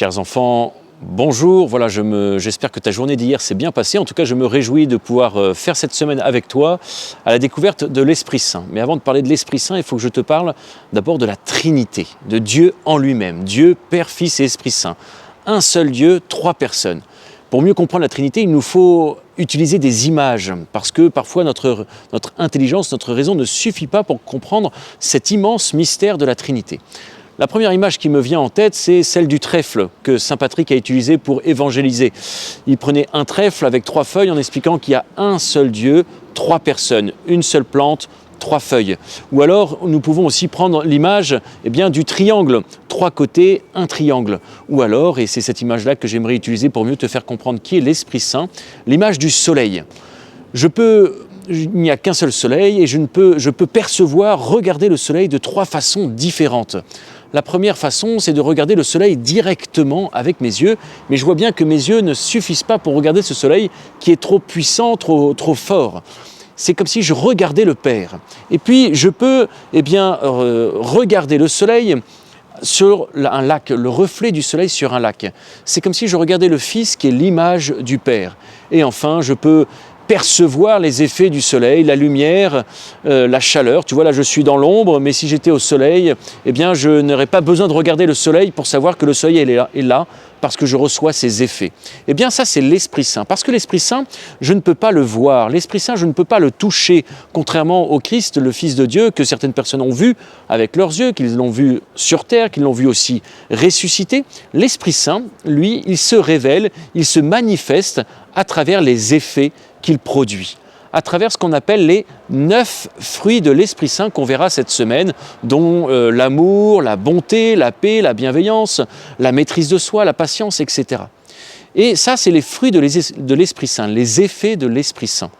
Chers enfants, bonjour. Voilà, j'espère que ta journée d'hier s'est bien passée. En tout cas, je me réjouis de pouvoir faire cette semaine avec toi à la découverte de l'Esprit Saint. Mais avant de parler de l'Esprit Saint, il faut que je te parle d'abord de la Trinité, de Dieu en lui-même. Dieu, Père, Fils et Esprit Saint. Un seul Dieu, trois personnes. Pour mieux comprendre la Trinité, il nous faut utiliser des images, parce que parfois notre intelligence, notre raison ne suffit pas pour comprendre cet immense mystère de la Trinité. La première image qui me vient en tête, c'est celle du trèfle que saint Patrick a utilisé pour évangéliser. Il prenait un trèfle avec trois feuilles en expliquant qu'il y a un seul Dieu, trois personnes, une seule plante, trois feuilles. Ou alors, nous pouvons aussi prendre l'image du triangle, trois côtés, un triangle. Ou alors, et c'est cette image-là que j'aimerais utiliser pour mieux te faire comprendre qui est l'Esprit Saint, l'image du soleil. Il n'y a qu'un seul soleil et je peux percevoir, regarder le soleil de trois façons différentes. La première façon, c'est de regarder le soleil directement avec mes yeux, mais je vois bien que mes yeux ne suffisent pas pour regarder ce soleil qui est trop puissant, trop fort. C'est comme si je regardais le Père. Et puis, je peux regarder le soleil sur un lac, le reflet du soleil sur un lac. C'est comme si je regardais le Fils qui est l'image du Père. Et enfin, je peux percevoir les effets du soleil, la lumière, la chaleur. Tu vois, là, je suis dans l'ombre, mais si j'étais au soleil, je n'aurais pas besoin de regarder le soleil pour savoir que le soleil est là parce que je reçois ses effets. Ça, c'est l'Esprit Saint. Parce que l'Esprit Saint, je ne peux pas le voir. L'Esprit Saint, je ne peux pas le toucher. Contrairement au Christ, le Fils de Dieu, que certaines personnes ont vu avec leurs yeux, qu'ils l'ont vu sur terre, qu'ils l'ont vu aussi ressuscité. L'Esprit Saint, lui, il se révèle, il se manifeste à travers les effets qu'il produit, à travers ce qu'on appelle les 9 fruits de l'Esprit Saint qu'on verra cette semaine, dont l'amour, la bonté, la paix, la bienveillance, la maîtrise de soi, la patience, etc. Et ça, c'est les fruits de l'Esprit Saint, les effets de l'Esprit Saint.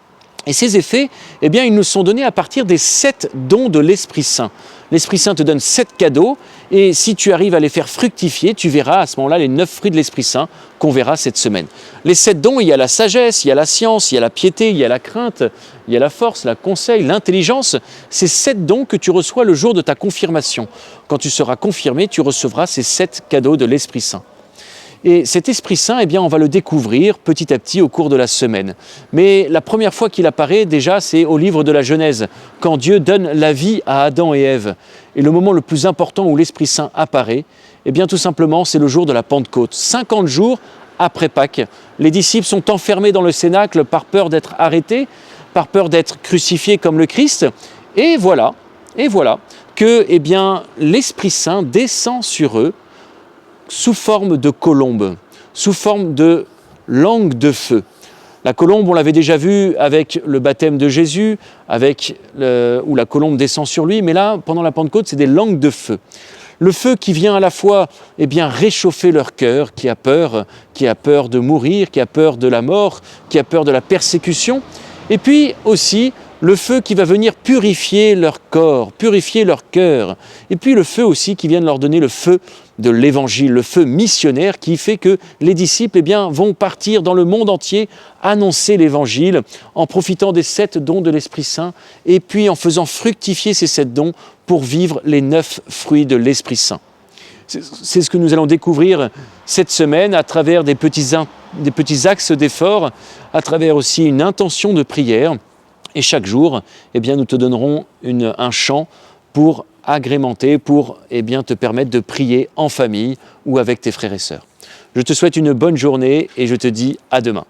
Et ces effets, ils nous sont donnés à partir des 7 dons de l'Esprit Saint. L'Esprit Saint te donne 7 cadeaux, et si tu arrives à les faire fructifier, tu verras à ce moment-là les 9 fruits de l'Esprit Saint qu'on verra cette semaine. Les 7 dons, il y a la sagesse, il y a la science, il y a la piété, il y a la crainte, il y a la force, le conseil, l'intelligence. Ces 7 dons que tu reçois le jour de ta confirmation. Quand tu seras confirmé, tu recevras ces 7 cadeaux de l'Esprit Saint. Et cet Esprit Saint, on va le découvrir petit à petit au cours de la semaine. Mais la première fois qu'il apparaît, déjà, c'est au livre de la Genèse, quand Dieu donne la vie à Adam et Ève. Et le moment le plus important où l'Esprit Saint apparaît, tout simplement, c'est le jour de la Pentecôte. 50 jours après Pâques, les disciples sont enfermés dans le cénacle par peur d'être arrêtés, par peur d'être crucifiés comme le Christ. Et voilà que l'Esprit Saint descend sur eux, sous forme de colombe, sous forme de langue de feu. La colombe, on l'avait déjà vu avec le baptême de Jésus, où la colombe descend sur lui, mais là, pendant la Pentecôte, c'est des langues de feu. Le feu qui vient à la fois réchauffer leur cœur, qui a peur de mourir, qui a peur de la mort, qui a peur de la persécution, et puis aussi le feu qui va venir purifier leur corps, purifier leur cœur, et puis le feu aussi qui vient de leur donner le feu de l'Évangile, le feu missionnaire qui fait que les disciples vont partir dans le monde entier annoncer l'Évangile en profitant des 7 dons de l'Esprit Saint et puis en faisant fructifier ces 7 dons pour vivre les 9 fruits de l'Esprit Saint. C'est ce que nous allons découvrir cette semaine à travers des petits axes d'effort, à travers aussi une intention de prière. Et chaque jour, nous te donnerons un chant pour agrémenter, pour te permettre de prier en famille ou avec tes frères et sœurs. Je te souhaite une bonne journée et je te dis à demain.